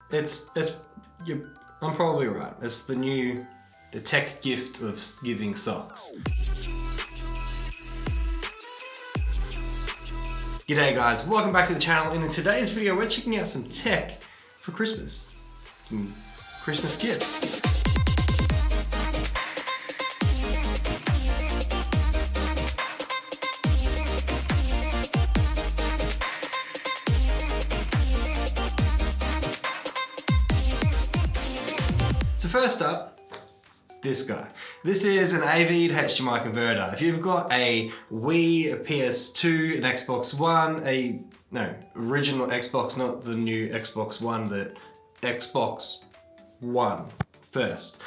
I'm probably right. It's the tech gift of giving socks. G'day guys, welcome back to the channel, and in today's video we're checking out some tech for Christmas. Some Christmas gifts. So first up, this guy. This is an AV to HDMI converter. If you've got a Wii, a PS2, an Xbox One, original Xbox, not the new Xbox One, the Xbox One first.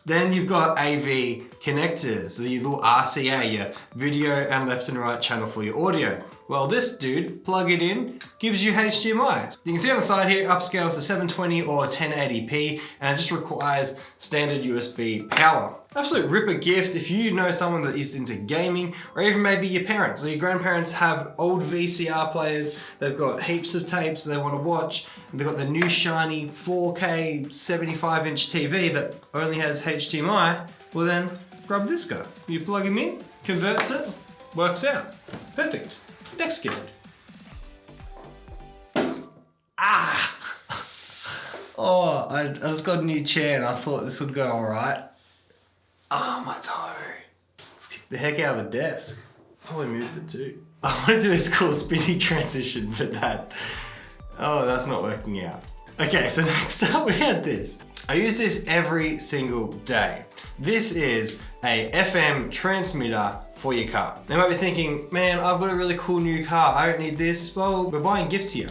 Then you've got AV connectors, the little RCA, your video and left and right channel for your audio. Well, this dude, plug it in, gives you HDMI. You can see on the side here, upscales to 720 or 1080p, and it just requires standard USB power. Absolute ripper gift if you know someone that is into gaming, or even maybe your parents or your grandparents have old VCR players, they've got heaps of tapes they want to watch, and they've got the new shiny 4K 75-inch TV that only has HDMI, well then, grab this guy. You plug him in, converts it, works out. Perfect. Next gift. Oh, I just got a new chair and I thought this would go alright. My toe. Let's kick the heck out of the desk. Oh, I moved it too. I want to do this cool spinny transition, but that's not working out. Okay, so next up we had this. I use this every single day. This is a FM transmitter for your car. Now you might be thinking, man, I've got a really cool new car. I don't need this. Well, we're buying gifts here.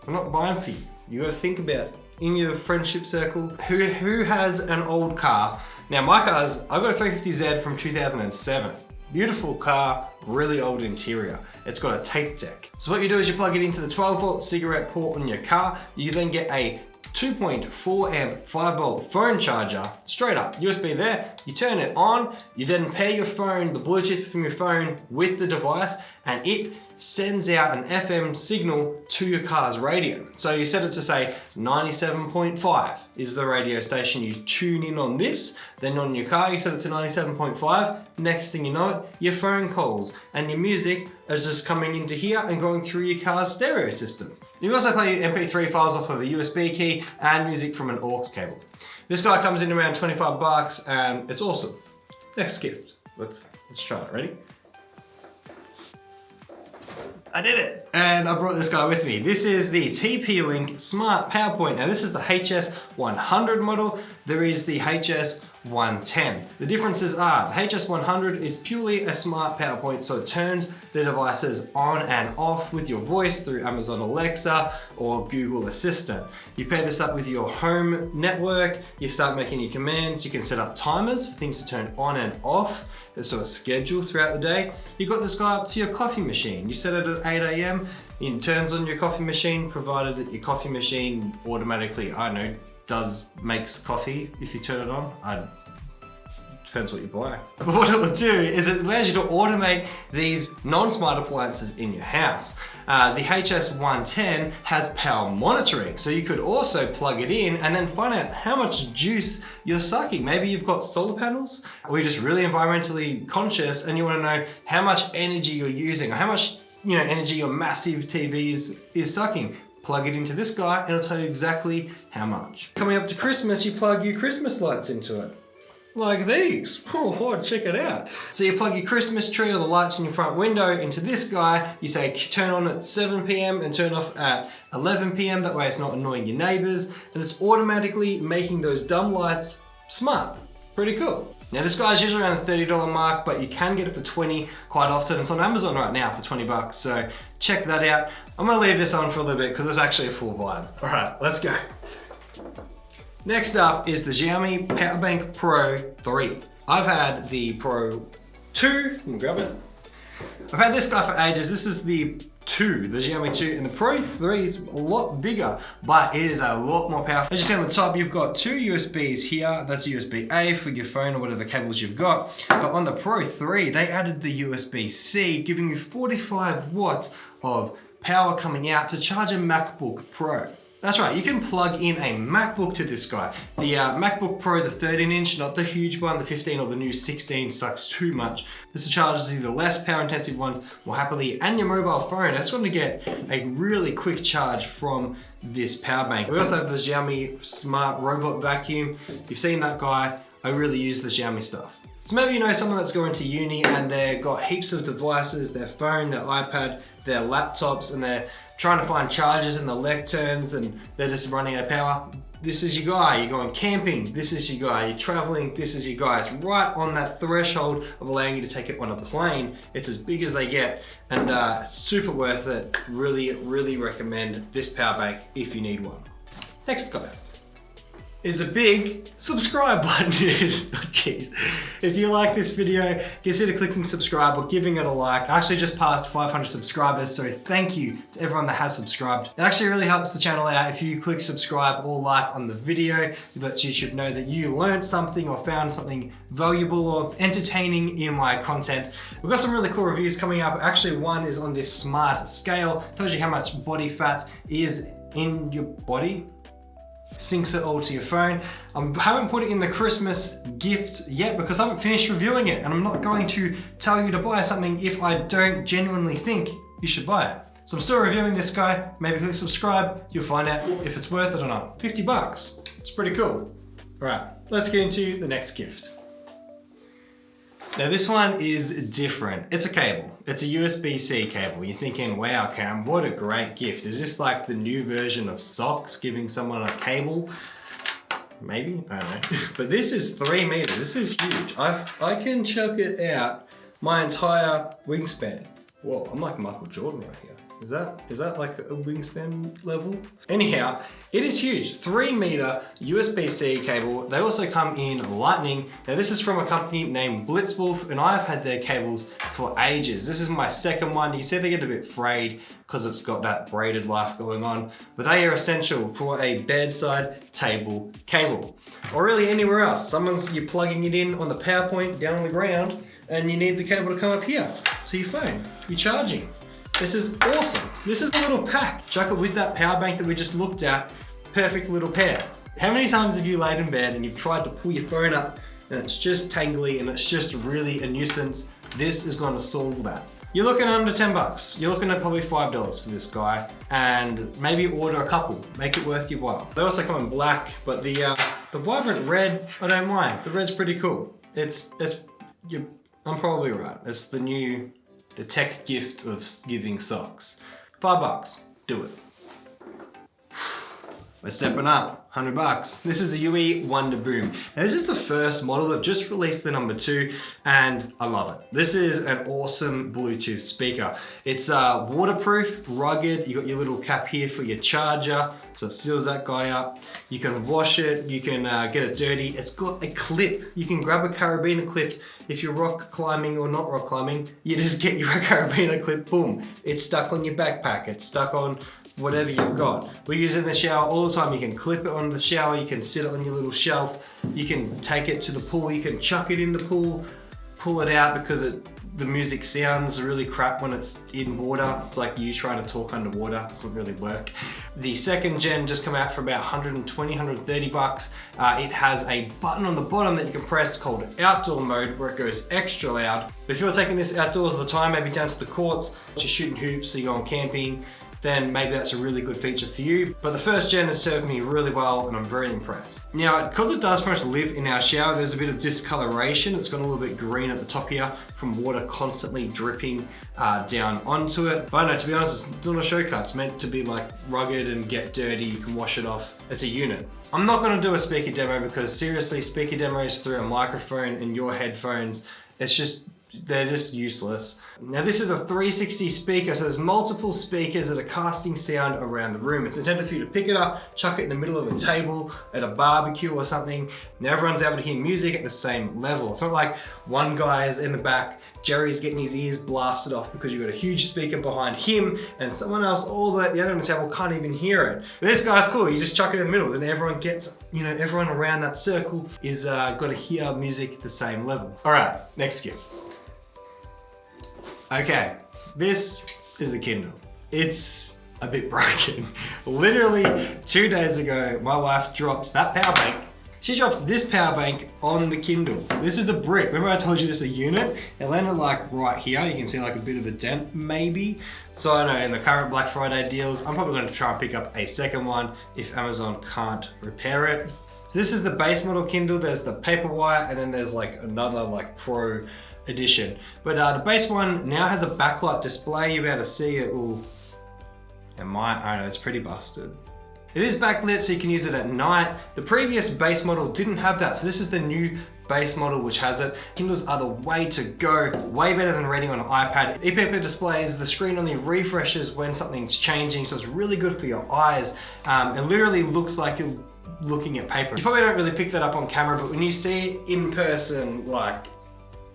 I'm not buying for you. You gotta think about in your friendship circle, who has an old car. Now my car's, I've got a 350Z from 2007. Beautiful car, really old interior. It's got a tape deck. So what you do is you plug it into the 12-volt cigarette port on your car. You then get a 2.4 amp 5-volt phone charger, straight up, USB there, you turn it on, you then pair your phone, the Bluetooth from your phone with the device, and it sends out an FM signal to your car's radio. So you set it to say 97.5 is the radio station, you tune in on this, then on your car you set it to 97.5, next thing you know it, your phone calls and your music is just coming into here and going through your car's stereo system. You can also play your MP3 files off of a USB key and music from an aux cable. This guy comes in around 25 bucks and it's awesome. Next gift. Let's try it. Ready? I did it! And I brought this guy with me. This is the TPLink Smart PowerPoint. Now this is the HS100 model. There is the HS110. The differences are, the HS100 is purely a smart PowerPoint, so it turns the devices on and off with your voice through Amazon Alexa or Google Assistant. You pair this up with your home network, you start making your commands, you can set up timers for things to turn on and off. There's sort of schedule throughout the day. You got this guy up to your coffee machine. You set it at 8 AM, it turns on your coffee machine, provided that your coffee machine automatically, makes coffee if you turn it on. Depends what you buy. But what it will do is it allows you to automate these non-smart appliances in your house. The HS110 has power monitoring, so you could also plug it in and then find out how much juice you're sucking. Maybe you've got solar panels, or you're just really environmentally conscious and you want to know how much energy you're using, or how much energy your massive TV is sucking. Plug it into this guy and it'll tell you exactly how much. Coming up to Christmas, you plug your Christmas lights into it. Like these. Oh, check it out. So you plug your Christmas tree or the lights in your front window into this guy. You say turn on at 7 PM and turn off at 11 PM. That way it's not annoying your neighbors. And it's automatically making those dumb lights smart. Pretty cool. Now this guy's usually around the $30 mark, but you can get it for 20 quite often. It's on Amazon right now for 20 bucks. So check that out. I'm gonna leave this on for a little bit because it's actually a full vibe. All right, let's go. Next up is the Xiaomi Powerbank Pro 3. I've had the Pro 2, let me grab it. I've had this guy for ages. This is the Xiaomi 2, and the Pro 3 is a lot bigger, but it is a lot more powerful. As you see on the top, you've got two USBs here. That's USB-A for your phone or whatever cables you've got. But on the Pro 3, they added the USB-C, giving you 45 watts of power coming out to charge a MacBook Pro. That's right, you can plug in a MacBook to this guy. The MacBook Pro, the 13-inch, not the huge one, the 15 or the new 16 sucks too much. This charges you the less power intensive ones more happily, and your mobile phone. I just want to get a really quick charge from this power bank. We also have the Xiaomi Smart Robot Vacuum. You've seen that guy. I really use the Xiaomi stuff. So maybe you know someone that's going to uni and they've got heaps of devices, their phone, their iPad, their laptops, and they're trying to find chargers in the lecterns and they're just running out of power. This is your guy. You're going camping, this is your guy. You're traveling, this is your guy. It's right on that threshold of allowing you to take it on a plane. It's as big as they get, and it's super worth it. Really, really recommend this power bank if you need one. Next guy is a big subscribe button. Oh, jeez. If you like this video, consider clicking subscribe or giving it a like. I actually just passed 500 subscribers, so thank you to everyone that has subscribed. It actually really helps the channel out if you click subscribe or like on the video. It lets YouTube know that you learned something or found something valuable or entertaining in my content. We've got some really cool reviews coming up. Actually, one is on this smart scale. Tells you how much body fat is in your body. Syncs it all to your phone. I haven't put it in the Christmas gift yet because I haven't finished reviewing it, and I'm not going to tell you to buy something if I don't genuinely think you should buy it. So I'm still reviewing this guy. Maybe click subscribe, you'll find out if it's worth it or not. 50 bucks, it's pretty cool. All right, let's get into the next gift. Now this one is different. It's a cable. It's a USB-C cable. You're thinking, wow, Cam, what a great gift. Is this like the new version of socks, giving someone a cable? Maybe, I don't know. But this is 3 meters. This is huge. I can chuck it out my entire wingspan. Whoa, I'm like Michael Jordan right here. Is that like a wingspan level? Anyhow, it is huge. 3 meter USB-C cable. They also come in lightning. Now this is from a company named Blitzwolf, and I've had their cables for ages. This is my second one. You can see they get a bit frayed because it's got that braided life going on, but they are essential for a bedside table cable, or really anywhere else. You're plugging it in on the power point down on the ground, and you need the cable to come up here to your phone to be charging. This is awesome. This is a little pack. Chuck it with that power bank that we just looked at. Perfect little pair. How many times have you laid in bed and you've tried to pull your phone up and it's just tangly and it's just really a nuisance? This is going to solve that. You're looking at under 10 bucks. You're looking at probably $5 for this guy, and maybe order a couple. Make it worth your while. They also come in black, but the vibrant red, I don't mind. The red's pretty cool. I'm probably right. It's the tech gift of giving socks. $5, do it. We're stepping up, 100 bucks. This is the UE Wonderboom. Now this is the first model. They've just released the number 2, and I love it. This is an awesome Bluetooth speaker. It's waterproof, rugged. You got your little cap here for your charger, so it seals that guy up. You can wash it, you can get it dirty. It's got a clip. You can grab a carabiner clip. If you're rock climbing or not rock climbing, you just get your carabiner clip, boom. It's stuck on your backpack. It's stuck on whatever you've got. We use it in the shower all the time. You can clip it on the shower, you can sit it on your little shelf, you can take it to the pool, you can chuck it in the pool, pull it out because the music sounds really crap when it's in water. It's like you trying to talk underwater, it doesn't really work. The second gen just come out for about 120, 130 bucks. It has a button on the bottom that you can press called outdoor mode, where it goes extra loud. But if you're taking this outdoors all the time, maybe down to the courts, you're shooting hoops, so you're going camping, then maybe that's a really good feature for you. But the first gen has served me really well, and I'm very impressed. Now, because it does pretty much live in our shower, there's a bit of discoloration. It's got a little bit green at the top here from water constantly dripping down onto it. But I don't know, to be honest, it's not a shortcut. It's meant to be like rugged and get dirty. You can wash it off. It's a unit. I'm not gonna do a speaker demo because seriously, speaker demos through a microphone and your headphones, they're just useless. Now this is a 360 speaker, so there's multiple speakers that are casting sound around the room. It's intended for you to pick it up, chuck it in the middle of a table at a barbecue or something. Now everyone's able to hear music at the same level. It's not like one guy is in the back, Jerry's getting his ears blasted off because you've got a huge speaker behind him and someone else all the way at the other end of the table can't even hear it. But this guy's cool, you just chuck it in the middle, then everyone gets, everyone around that circle is gonna hear music at the same level. All right, next gift. Okay, this is the Kindle. It's a bit broken. Literally 2 days ago, my wife dropped that power bank. She dropped this power bank on the Kindle. This is a brick. Remember I told you this is a unit? It landed like right here. You can see like a bit of a dent maybe. So I know in the current Black Friday deals, I'm probably going to try and pick up a second one if Amazon can't repair it. So this is the base model Kindle. There's the Paperwhite, and then there's like another like Pro edition. But the base one now has a backlight display. You'll be able to see it. Ooh, it might, I don't know, it's pretty busted. It is backlit so you can use it at night. The previous base model didn't have that, so this is the new base model which has it. Kindles are the way to go, way better than reading on an iPad. EPP displays, the screen only refreshes when something's changing, so it's really good for your eyes. It literally looks like you're looking at paper. You probably don't really pick that up on camera, but when you see it in person, like,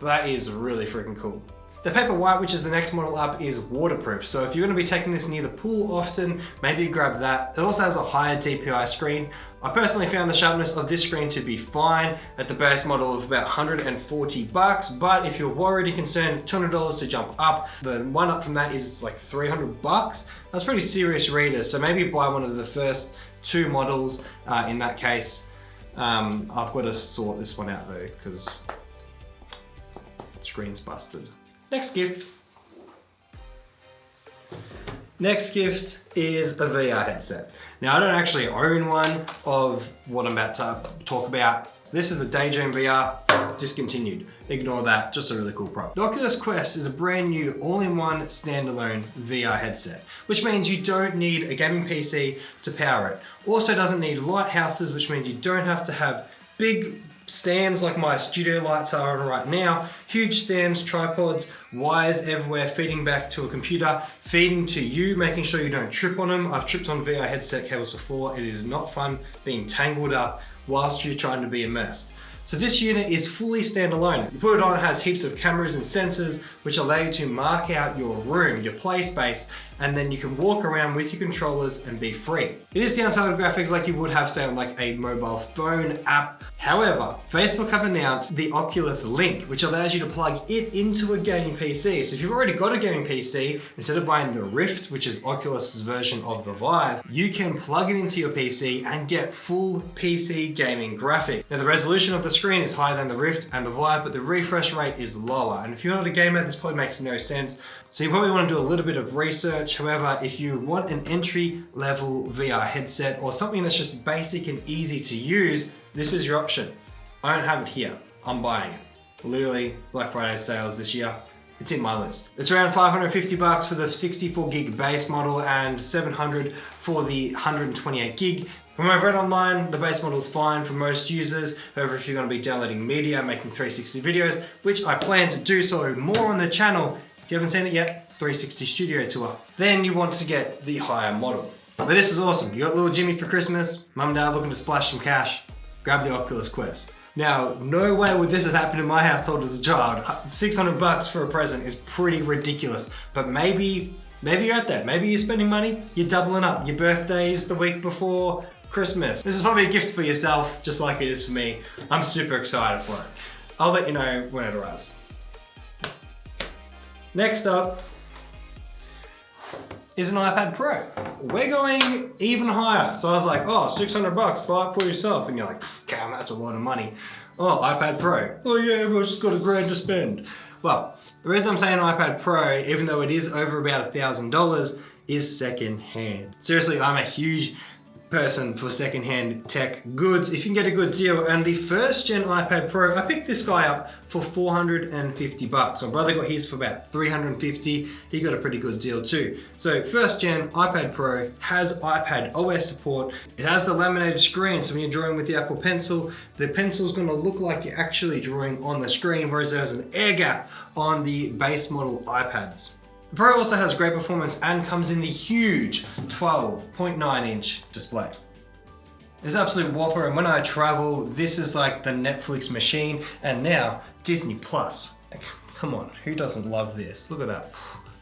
that is really freaking cool. The Paperwhite, which is the next model up, is waterproof. So if you're going to be taking this near the pool often, maybe grab that. It also has a higher DPI screen. I personally found the sharpness of this screen to be fine at the base model of about 140 bucks. But if you're worried and concerned, $200 to jump up. The one up from that is like 300 bucks. That's pretty serious readers. So maybe buy one of the first 2 models in that case. I've got to sort this one out though, because the screen's busted. Next gift. Next gift is a VR headset. Now I don't actually own one of what I'm about to talk about. This is the Daydream VR, discontinued. Ignore that, just a really cool product. The Oculus Quest is a brand new all-in-one standalone VR headset, which means you don't need a gaming PC to power it. Also doesn't need lighthouses, which means you don't have to have big stands like my studio lights are on right now, huge stands, tripods, wires everywhere, feeding back to a computer, feeding to you, making sure you don't trip on them. I've tripped on VR headset cables before. It is not fun being tangled up whilst you're trying to be immersed. So this unit is fully standalone. You put it on, it has heaps of cameras and sensors which allow you to mark out your room, your play space, and then you can walk around with your controllers and be free. It is downside graphics like you would have say on like a mobile phone app. However, Facebook have announced the Oculus Link, which allows you to plug it into a gaming PC. So if you've already got a gaming PC, instead of buying the Rift, which is Oculus's version of the Vive, you can plug it into your PC and get full PC gaming graphics. Now the resolution of the screen is higher than the Rift and the Vive, but the refresh rate is lower. And if you're not a gamer, this probably makes no sense. So you probably want to do a little bit of research. However, if you want an entry-level VR headset or something that's just basic and easy to use, this is your option. I don't have it here. I'm buying it. Literally, Black Friday sales this year. It's in my list. It's around 550 bucks for the 64 gig base model and 700 for the 128 gig. From what I've read online, the base model is fine for most users. However, if you're going to be downloading media, making 360 videos, which I plan to do so more on the channel, if you haven't seen it yet, 360 Studio Tour, then you want to get the higher model. But this is awesome. You got little Jimmy for Christmas, mum and dad looking to splash some cash, grab the Oculus Quest. Now, no way would this have happened in my household as a child. 600 bucks for a present is pretty ridiculous, but maybe you're at that. Maybe you're spending money, you're doubling up. Your birthday's the week before Christmas. This is probably a gift for yourself, just like it is for me. I'm super excited for it. I'll let you know when it arrives. Next up is an iPad Pro. We're going even higher. So I was like, oh, 600 bucks, buy it for yourself. And you're like, damn, that's a lot of money. Oh, iPad Pro. Oh yeah, everyone's just got $1,000 to spend. Well, the reason I'm saying iPad Pro, even though it is over about $1,000, is secondhand. Seriously, I'm a huge person for secondhand tech goods. If you can get a good deal, and the first gen iPad Pro, I picked this guy up for 450 bucks. My brother got his for about 350. He got a pretty good deal too. So first gen iPad Pro has iPad OS support. It has the laminated screen, so when you're drawing with the Apple Pencil, the pencil is going to look like you're actually drawing on the screen, whereas there's an air gap on the base model iPads. The Pro also has great performance and comes in the huge 12.9 inch display. It's an absolute whopper, and when I travel, this is like the Netflix machine, and now Disney Plus. Come on, who doesn't love this? Look at that,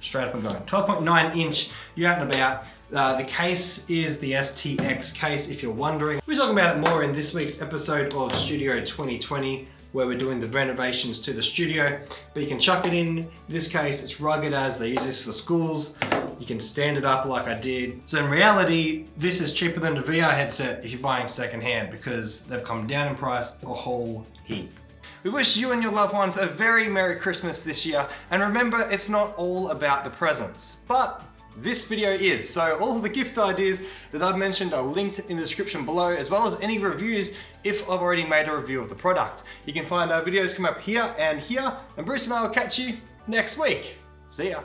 straight up and going. 12.9 inch, you're out and about. The case is the STX case, if you're wondering. We're talking about it more in this week's episode of Studio 2020, where we're doing the renovations to the studio. But you can chuck it in this case. It's rugged as they use this for schools. You can stand it up like I did. So in reality, this is cheaper than the VR headset if you're buying secondhand, because they've come down in price a whole heap. We wish you and your loved ones a very Merry Christmas this year. And remember, it's not all about the presents, but this video is. So all of the gift ideas that I've mentioned are linked in the description below, as well as any reviews if I've already made a review of the product. You can find our videos come up here, and Bruce and I will catch you next week. See ya.